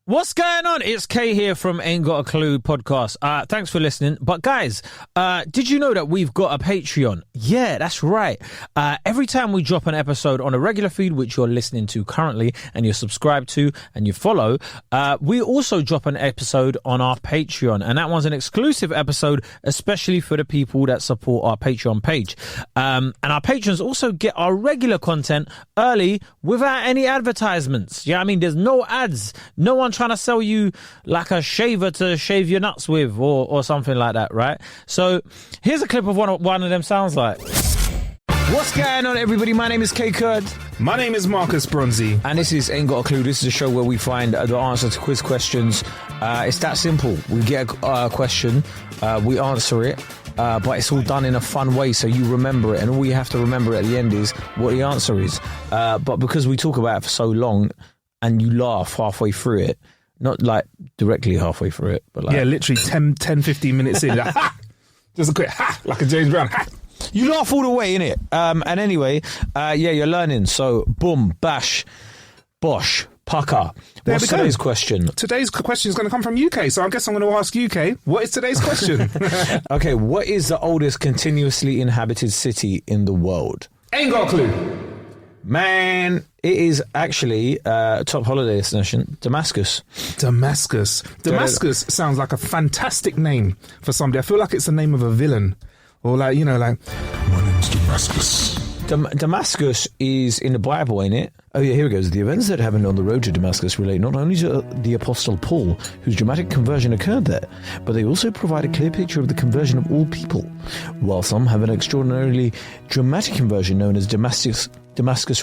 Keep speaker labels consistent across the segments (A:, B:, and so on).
A: What's going on? It's Kay here from Ain't Got a Clue podcast. Thanks for listening. But guys, did you know that we've got a Patreon? Yeah, that's right. Every time we drop an episode on a regular feed, which you're listening to currently and you're subscribed to and you follow, we also drop an episode on our Patreon. And that one's an exclusive episode, especially for the people that support our Patreon page. And our patrons also get our regular content early without any advertisements. Yeah, I mean, there's no ads. No one trying to sell you like a shaver to shave your nuts with or something like that, right? So here's a clip of what one of them sounds like. What's going on, everybody? My name is Kay Kurd.
B: My name is Marcus Bronzy.
A: And this is Ain't Got a Clue. This is a show where we find the answer to quiz questions. It's that simple. We get a question, we answer it, but it's all done in a fun way so you remember it. And all you have to remember at the end is what the answer is. But because we talk about it for so long and you laugh halfway through it, not like directly halfway through it, but like...
B: Yeah, literally 10, 15 minutes in. Like, just a quick ha, like a James Brown. Ha.
A: You laugh all the way, innit? And anyway, yeah, you're learning. So, boom, bash, bosh, pucker. What's today's question?
B: Today's question is going to come from UK, so I guess I'm going to ask UK, what is today's question?
A: Okay, what is the oldest continuously inhabited city in the world?
B: Ain't got a clue.
A: Man, it is actually top holiday destination, Damascus.
B: Damascus sounds like a fantastic name for somebody. I feel like it's the name of a villain. Or like, you know, like, my name's Damascus.
A: Damascus is in the Bible, ain't it? Oh yeah, here it goes. The events that happened on the road to Damascus relate not only to the Apostle Paul, whose dramatic conversion occurred there, but they also provide a clear picture of the conversion of all people. While some have an extraordinarily dramatic conversion known as Damascus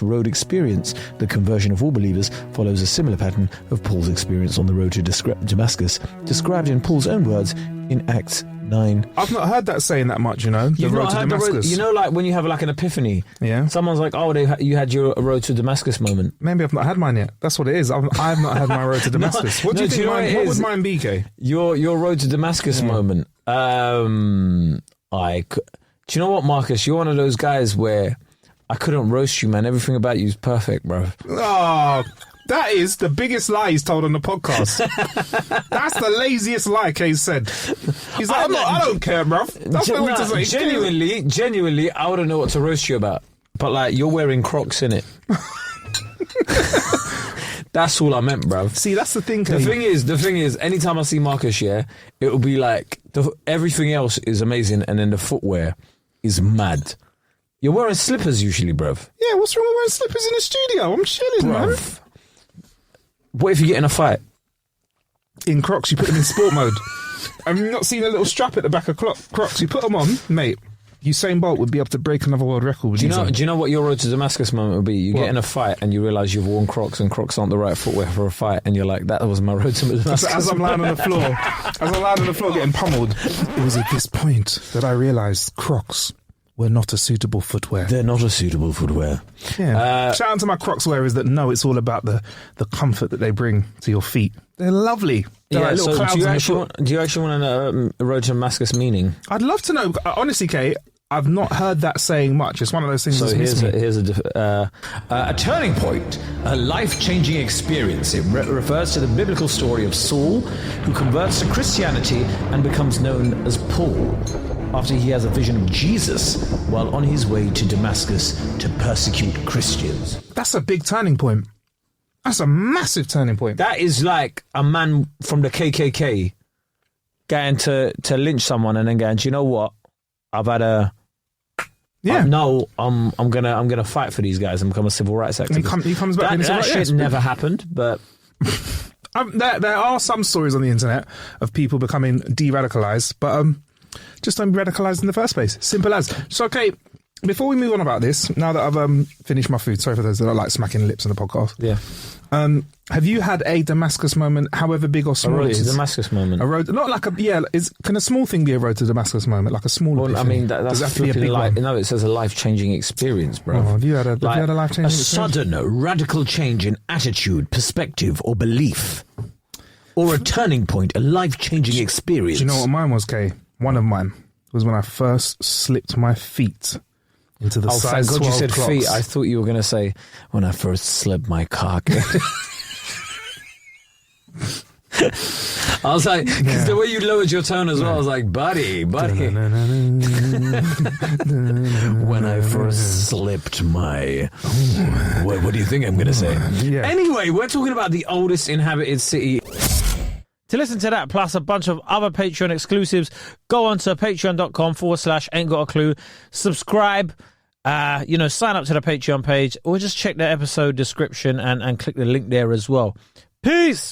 A: Road experience, the conversion of all believers follows a similar pattern of Paul's experience on the road to Damascus, described in Paul's own words in Acts 9.
B: I've not heard that saying that much, you know, the road to Damascus.
A: You know, like when you have like an epiphany,
B: yeah.
A: Someone's like, oh, you had your road to Damascus moment.
B: Maybe I've not had mine yet. That's what it is. I've not had my road to Damascus. What do you think what would mine be, Kay?
A: Your road to Damascus moment. Do you know what, Marcus? You're one of those guys where I couldn't roast you, man. Everything about you is perfect, bro.
B: Oh, that is the biggest lie he's told on the podcast. That's the laziest lie Kay said. He's like, I don't care, bro. That's what we to say.
A: Genuinely, I wouldn't know what to roast you about. But like, you're wearing Crocs, innit? That's all I meant, bro.
B: See, that's the thing.
A: Kay. The thing is, anytime I see Marcus, yeah, it will be like everything else is amazing, and then the footwear is mad. You're wearing slippers usually, bruv.
B: Yeah, what's wrong with wearing slippers in the studio? I'm chilling, man.
A: What if you get in a fight?
B: In Crocs, you put them in sport mode. Have you not seen a little strap at the back of Crocs? You put them on, mate. Usain Bolt would be able to break another world record. Do
A: you know what your road to Damascus moment would be? You get in a fight and you realise you've worn Crocs and Crocs aren't the right footwear for a fight, and you're like, that was my road to Damascus.
B: As I'm lying on the floor, getting pummeled, it was at this point that I realised Crocs were not a suitable footwear.
A: They're not a suitable footwear.
B: Yeah. Shout out to my Crocs wearers that know it's all about the comfort that they bring to your feet. They're lovely. They're like little clouds on your foot.
A: Do you actually want to know a road to Damascus meaning?
B: I'd love to know. Honestly, Kay, I've not heard that saying much. It's one of those things that's missing.
A: Here's a turning point, a life-changing experience. It refers to the biblical story of Saul, who converts to Christianity and becomes known as Paul, after he has a vision of Jesus while on his way to Damascus to persecute Christians.
B: That's a big turning point. That's a massive turning point.
A: That is like a man from the KKK going to lynch someone and then going, do you know what? I've had a...
B: Yeah.
A: No, I'm gonna fight for these guys and become a civil rights activist.
B: He comes back.
A: That shit never happened, but...
B: There are some stories on the internet of people becoming de-radicalised, but... just don't be radicalised in the first place. Simple as. So, okay, before we move on about this, now that I've finished my food, sorry for those that don't like smacking lips on the podcast.
A: Yeah.
B: Have you had a Damascus moment, however big or small?
A: A road to Damascus moment.
B: A road, not like a, yeah, can a small thing be a road to Damascus moment? Like a smaller
A: Well, I mean, that's flipping life. No, it says a life-changing experience, bro.
B: Oh, have you had a life-changing experience?
A: A sudden, radical change in attitude, perspective, or belief. Or a turning point, a life-changing experience.
B: Do you know what mine was, Kay? One of mine was when I first slipped my feet into the size 12
A: thank God you said
B: clocks.
A: Feet. I thought you were going to say, when I first slipped my cock.
C: I was like, because the way you lowered your tone as well, I was like, buddy. When I first slipped my... What do you think I'm going to say?
B: Yeah.
C: Anyway, we're talking about the oldest inhabited city.
A: To listen to that, plus a bunch of other Patreon exclusives, go on to patreon.com/ain't got a clue. Subscribe, sign up to the Patreon page, or just check the episode description and click the link there as well. Peace!